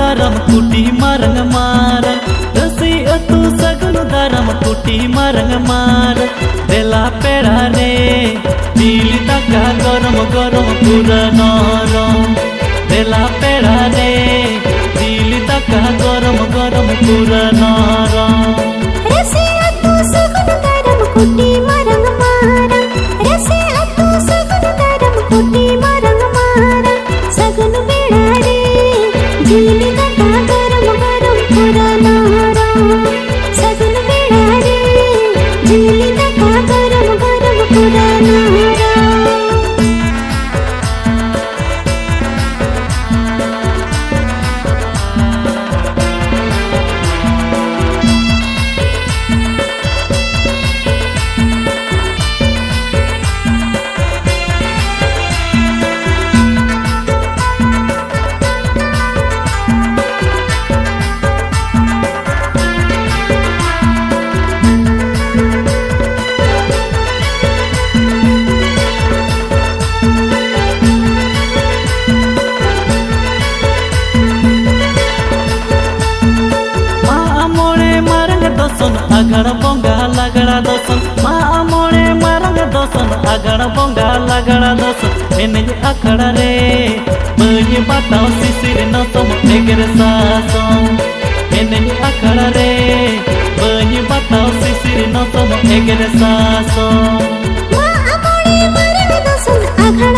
दारम कुटी मारंग मारंग रसी अतु सगुन दारम कुटी मारंग मार बेला पेड़ा रे दिली तका गरम गरम पूरा नरम बेला पेड़ा रे दिली तका गरम गरम पूरा नरम रसी अतु सगुन दारम कुटी मारंग मारंग रसी अतु सगुन दारम कुटी मारंग मारंग सगुन बेड़ा रे दिली तका गरम गरम पूरा नरम सगुन बेड़ा रे दिली तका गरम गरम पूरा नरम अगड़ बोंगा लगड़ा दोसन माँ मोड़े मारंग दोसन अगड़ बोंगा लगड़ा दोसन एने अखड़ा रे बही बताओ सिसिर न तुम एगर सासों एने अखड़ा रे बही बताओ सिसिर न तुम एगर सासों माँ मोड़े मारंग दोसन अगड़